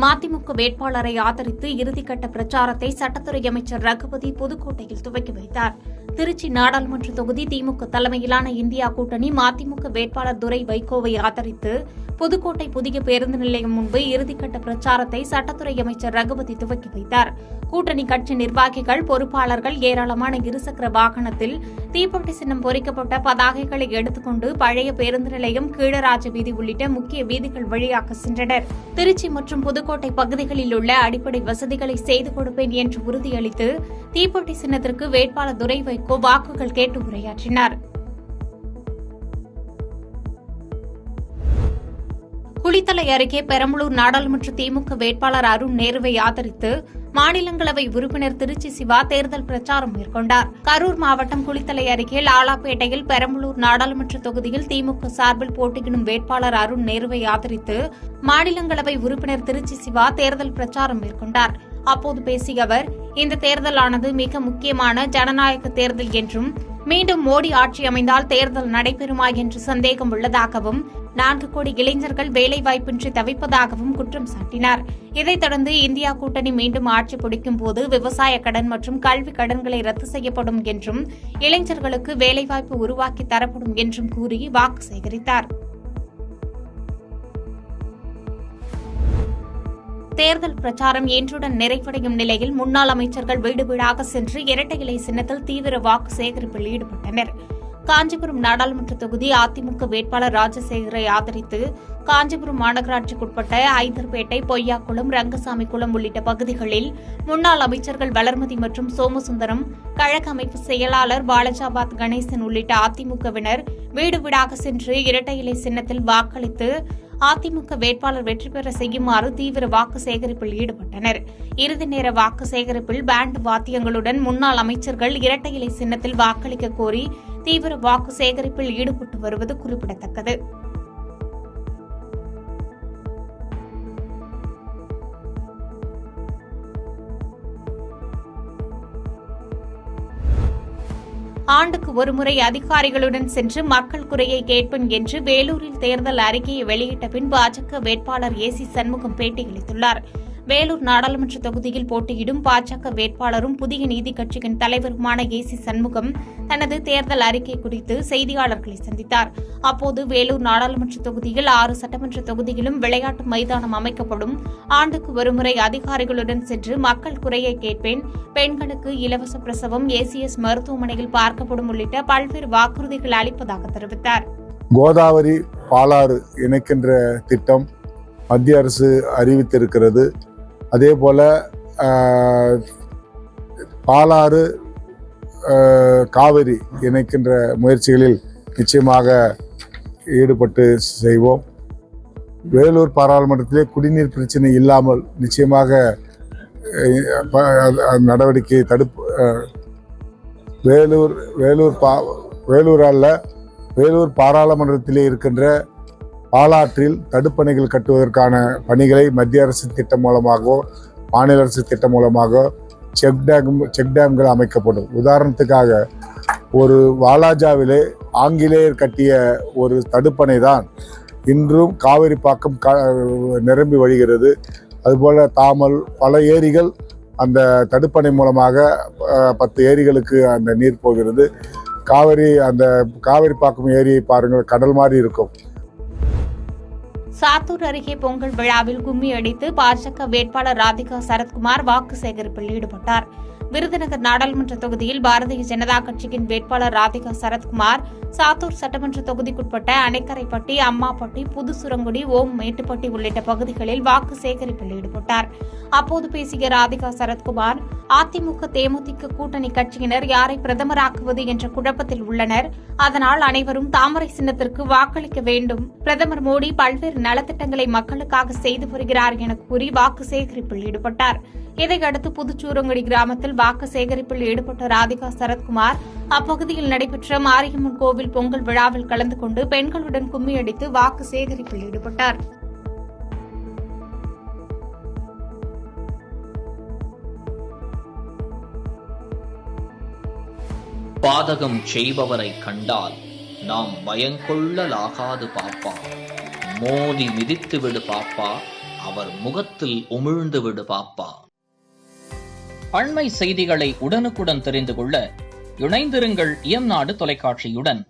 மதிமுக வேட்பாளரை ஆதரித்து இறுதிக்கட்ட பிரச்சாரத்தை சட்டத்துறை அமைச்சர் ரகுபதி புதுக்கோட்டையில் துவக்கி வைத்தார். திருச்சி நாடாளுமன்ற தொகுதி திமுக தலைமையிலான இந்தியா கூட்டணி மதிமுக வேட்பாளர் துரை வைகோவை ஆதரித்து புதுக்கோட்டை புதிய பேருந்து நிலையம் முன்பு இறுதிக்கட்ட பிரச்சாரத்தை சட்டத்துறை அமைச்சர் ரகுபதி துவக்கி வைத்தார். கூட்டணி கட்சி நிர்வாகிகள், பொறுப்பாளர்கள் ஏராளமான இருசக்கர வாகனத்தில் தீப்பெட்டி சின்னம் பொறிக்கப்பட்ட பதாகைகளை எடுத்துக்கொண்டு பழைய பேருந்து நிலையம், கீழராஜ வீதி உள்ளிட்ட முக்கிய வீதிகள் வழியாக சென்றனர். திருச்சி மற்றும் புதுக்கோட்டை பகுதிகளில் உள்ள அடிப்படை வசதிகளை செய்து கொடுப்பேன் என்று உறுதியளித்து தீப்பெட்டி சின்னத்திற்கு வேட்பாளர் துரை வைகோ வாக்குகள் கேட்டு உரையாற்றினார். குளித்தலை அருகே பெரம்பலூர் நாடாளுமன்ற திமுக வேட்பாளர் அருண் நேருவை ஆதரித்து மாநிலங்களவை உறுப்பினர் திருச்சி சிவா தேர்தல் பிரச்சாரம் மேற்கொண்டார். கரூர் மாவட்டம் குளித்தலை அருகே லாலாப்பேட்டையில் பெரம்பலூர் நாடாளுமன்ற தொகுதியில் திமுக சார்பில் போட்டியிடும் வேட்பாளர் அருண் நேருவை ஆதரித்து மாநிலங்களவை உறுப்பினர் திருச்சி சிவா தேர்தல் பிரச்சாரம் மேற்கொண்டார். அப்போது பேசிய அவர், இந்த தேர்தலானது மிக முக்கியமான ஜனநாயக தேர்தல் என்றும், மீண்டும் மோடி ஆட்சி அமைந்தால் தேர்தல் நடைபெறுமா என்று சந்தேகம் உள்ளதாகவும், 4 கோடி இளைஞர்கள் வேலைவாய்ப்பின்றி தவிப்பதாகவும் குற்றம் சாட்டினார். இதைத் தொடர்ந்து இந்தியா கூட்டணி மீண்டும் ஆட்சி பிடிக்கும் போது விவசாய கடன் மற்றும் கல்வி கடன்களை ரத்து செய்யப்படும் என்றும், இளைஞர்களுக்கு வேலைவாய்ப்பு உருவாக்கி தரப்படும் என்றும் கூறி வாக்கு சேகரித்தார். தேர்தல் பிரச்சாரம் இன்றுடன் நிறைவடையும் நிலையில் முன்னாள் அமைச்சர்கள் வீடு வீடாக சென்று இரட்டை இலை சின்னத்தில் தீவிர வாக்கு சேகரிப்பில் ஈடுபட்டனர். காஞ்சிபுரம் நாடாளுமன்ற தொகுதி அதிமுக வேட்பாளர் ராஜசேகரை ஆதரித்து காஞ்சிபுரம் மாநகராட்சிக்குட்பட்ட ஐதர்பேட்டை, பொய்யாக்குளம், ரங்கசாமிக்குளம் உள்ளிட்ட பகுதிகளில் முன்னாள் அமைச்சர்கள் வளர்மதி மற்றும் சோமசுந்தரம், கழக அமைப்பு செயலாளர் பாலஜாபாத் கணேசன் உள்ளிட்ட அதிமுகவினர் வீடு வீடாக சென்று இரட்டை இலை சின்னத்தில் வாக்களித்து அதிமுக வேட்பாளர் வெற்றி பெற செய்யுமாறு தீவிர வாக்கு சேகரிப்பில் ஈடுபட்டனர். இறுதி நேர வாக்கு சேகரிப்பில் பேண்ட் வாத்தியங்களுடன் முன்னாள் அமைச்சர்கள் இரட்டை இலை சின்னத்தில் வாக்களிக்க கோரி தீவிர வாக்கு சேகரிப்பில் ஈடுபட்டு வருவது குறிப்பிடத்தக்கது. ஆண்டுக்கு ஒருமுறை அதிகாரிகளுடன் சென்று மக்கள் குறையை கேட்பேன் என்று வேலூரில் தேர்தல் அறிக்கையை வெளியிட்ட பின் பாஜக வேட்பாளர் ஏசி சண்முகம் பேட்டியளித்துள்ளார். வேலூர் நாடாளுமன்ற தொகுதியில் போட்டியிடும் பாஜக வேட்பாளரும் புதிய நீதி கட்சியின் தலைவருமான ஏசி சண்முகம் தனது தேர்தல் அறிக்கை குறித்து செய்தியாளர்களை சந்தித்தார். அப்போது வேலூர் நாடாளுமன்ற தொகுதியில் 6 சட்டமன்ற தொகுதியிலும் விளையாட்டு மைதானம் அமைக்கப்படும், ஆண்டுக்கு ஒருமுறை அதிகாரிகளுடன் சென்று மக்கள் குறையை கேட்பேன், பெண்களுக்கு இலவச பிரசவம், ஏசிஎஸ் மருத்துவமனையில் பார்க்கப்படும் உள்ளிட்ட பல்வேறு வாக்குறுதிகள் அளிப்பதாக தெரிவித்தார். கோதாவரி பாலாறு இணைக்கின்ற திட்டம் மத்திய அரசு அறிவித்திருக்கிறது. அதேபோல பாலாறு காவிரி இணைக்கின்ற முயற்சிகளில் நிச்சயமாக ஈடுபட்டு செய்வோம். வேலூர் பாராளுமன்றத்திலே குடிநீர் பிரச்சனை இல்லாமல் நிச்சயமாக நடவடிக்கை வேலூர் பாராளுமன்றத்திலே இருக்கின்ற பாலாற்றில் தடுப்பணைகள் கட்டுவதற்கான பணிகளை மத்திய அரசு திட்டம் மூலமாகவோ மாநில அரசு திட்டம் மூலமாகவோ செக் டேம்கள் அமைக்கப்படும். உதாரணத்துக்காக ஒரு வாலாஜாவிலே ஆங்கிலேயர் கட்டிய ஒரு தடுப்பணை தான் இன்றும் காவிரி பாக்கம் நிரம்பி வழிகிறது. அதுபோல் தாமல் பல ஏரிகள் அந்த தடுப்பணை மூலமாக 10 ஏரிகளுக்கு அந்த நீர் போகிறது. காவிரி பாக்கம் ஏரியை பாருங்கள், கடல் மாதிரி இருக்கும். சாத்தூர் அருகே பொங்கல் விழாவில் கும்மி அடித்து பாஜக வேட்பாளர் ராதிகா சரத்குமார் வாக்கு சேகரிப்பில் ஈடுபட்டார். விருதுநகர் நாடாளுமன்ற தொகுதியில் பாரதிய ஜனதா கட்சியின் வேட்பாளர் ராதிகா சரத்குமார் சாத்தூர் சட்டமன்ற தொகுதிக்குட்பட்ட அணைக்கரைப்பட்டி, அம்மாப்பட்டி, புதுசுரங்குடி, ஓம் மேட்டுப்பட்டி உள்ளிட்ட பகுதிகளில் வாக்கு சேகரிப்பில் ஈடுபட்டார். அப்போது பேசிய ராதிகா சரத்குமார், அதிமுக தேமுதிக கூட்டணி கட்சியினர் யாரை பிரதமராக்குவது என்ற குழப்பத்தில் உள்ளனர். அதனால் அனைவரும் தாமரை சின்னத்திற்கு வாக்களிக்க வேண்டும். பிரதமர் மோடி பல்வேறு நலத்திட்டங்களை மக்களுக்காக செய்து வருகிறார் என கூறி வாக்கு சேகரிப்பில் ஈடுபட்டார். இதையடுத்து புதுச்சூரங்குடி கிராமத்தில் வாக்கு சேகரிப்பில் ஈடுபட்ட ராதிகா சரத்குமார் அப்பகுதியில் நடைபெற்ற மாரியம்மன் கோவில் பொங்கல் விழாவில் கலந்து கொண்டு பெண்களுடன் கும்மியடித்து வாக்கு சேகரிப்பில் ஈடுபட்டார். பாதகம் செய்பவரை கண்டால் நாம் பயங்கொள்ளலாகாது பாப்பா, மோதி மிதித்து விடு பாப்பா, அவர் முகத்தில் உமிழ்ந்து விடு பாப்பா. அண்மை செய்திகளை உடனுக்குடன் தெரிந்து கொள்ள இணைந்திருங்கள் இயம்நாடு தொலைக்காட்சியுடன்.